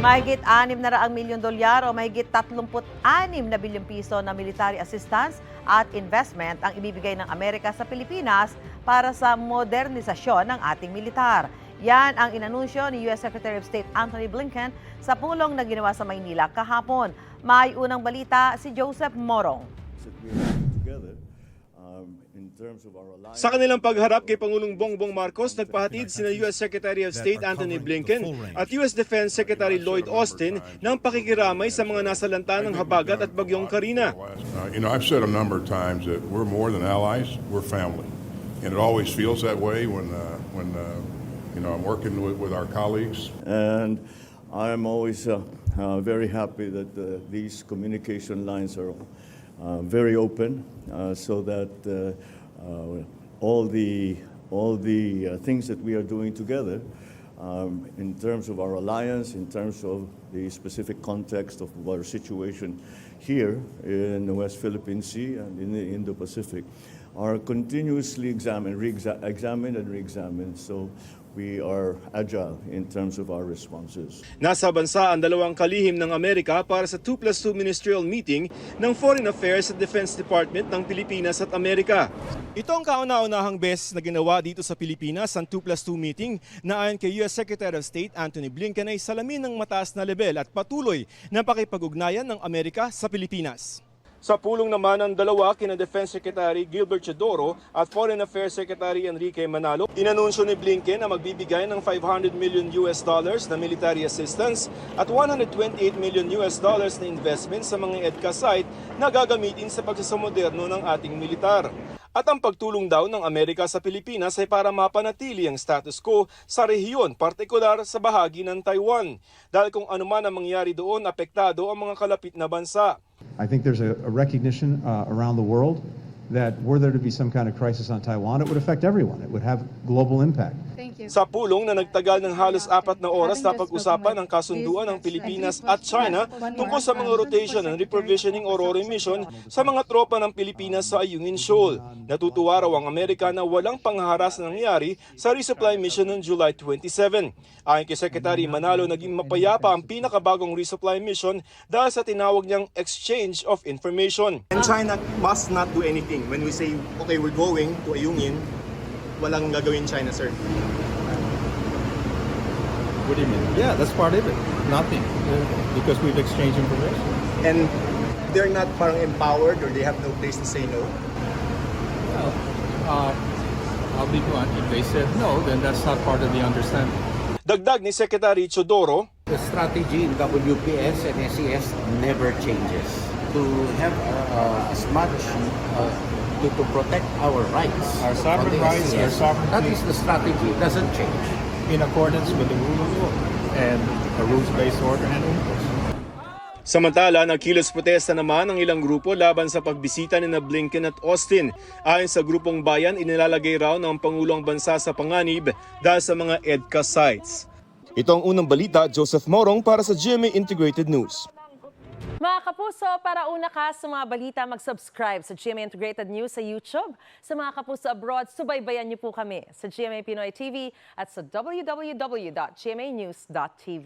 Mahigit 600 milyong dolyar o mahigit 36 na bilyong piso na military assistance at investment ang ibibigay ng Amerika sa Pilipinas para sa modernisasyon ng ating militar. Yan ang inanunsyo ni U.S. Secretary of State Antony Blinken sa pulong na ginawa sa Maynila kahapon. May unang balita si Joseph Morong. Sa kanilang pagharap kay Pangulong Bongbong Marcos, nagpahatid sina U.S. Secretary of State Antony Blinken at U.S. Defense Secretary Lloyd Austin ng pakikiramay sa mga nasalanta ng habagat at bagyong Karina. I've said a number of times that we're more than allies, we're family. And it always feels that way when I'm working with our colleagues. And I'm always very happy that these communication lines are very open so that all the things that we are doing together in terms of our alliance, in terms of the specific context of our situation here in the West Philippine Sea and in the Indo-Pacific are continuously examined and re-examined. So we are agile in terms of our responses. Nasa bansa ang dalawang kalihim ng Amerika para sa 2+2 ministerial meeting ng Foreign Affairs at Defense Department ng Pilipinas at Amerika. Ito ang kauna-unahang beses na ginawa dito sa Pilipinas ang 2+2 meeting na ayon kay U.S. Secretary of State Antony Blinken ay salamin ng mataas na level at patuloy na pakipag-ugnayan ng Amerika sa Pilipinas. Sa pulong naman ng dalawa kina Defense Secretary Gilbert Chodoro at Foreign Affairs Secretary Enrique Manalo, inanunsyo ni Blinken na magbibigay ng $500 million na military assistance at $128 million na investment sa mga EDCA site na gagamitin sa pagsasamoderno ng ating militar. At ang pagtulong daw ng Amerika sa Pilipinas ay para mapanatili ang status quo sa rehiyon, partikular sa bahagi ng Taiwan. Dahil kung anuman ang mangyari doon, apektado ang mga kalapit na bansa. I think there's a recognition around the world that were there to be some kind of crisis on Taiwan, it would affect everyone. It would have global impact. Sa pulong na nagtagal ng halos 4 na oras na pag-usapan ng kasunduan ng Pilipinas at China tungkol sa mga rotation and reprovisioning o RORE mission sa mga tropa ng Pilipinas sa Ayungin Shoal. Natutuwa raw ang Amerika na walang panghaharas na nangyari sa resupply mission noong July 27. Ayon kay Secretary Manalo, naging mapayapa ang pinakabagong resupply mission dahil sa tinawag niyang exchange of information. And China must not do anything. When we say, okay, we're going to Ayungin, walang gagawin China, sir. What do you mean? Yeah, that's part of it. Nothing. Because we've exchanged information. And they're not parang empowered or they have no place to say no? Well, I'll be blunt. If they said no, then that's not part of the understanding. Dagdag ni Secretary Chodoro, the strategy in WPS and SES never changes. To have as much to protect our rights. Our sovereign rights, our sovereignty. That is the strategy. It doesn't change. In accordance with the rule of law and a rules-based order and rules. Samantala, nagkilos protesta naman ang ilang grupo laban sa pagbisita ni Blinken at Austin. Ayon sa grupong bayan, inilalagay raw ng Pangulong bansa sa panganib dahil sa mga EDCA sites. Ito ang unang balita, Joseph Morong para sa GMA Integrated News. Mga kapuso, para una ka sa mga balita, mag-subscribe sa GMA Integrated News sa YouTube. Sa mga kapuso abroad, subaybayan niyo po kami sa GMA Pinoy TV at sa www.gmanews.tv.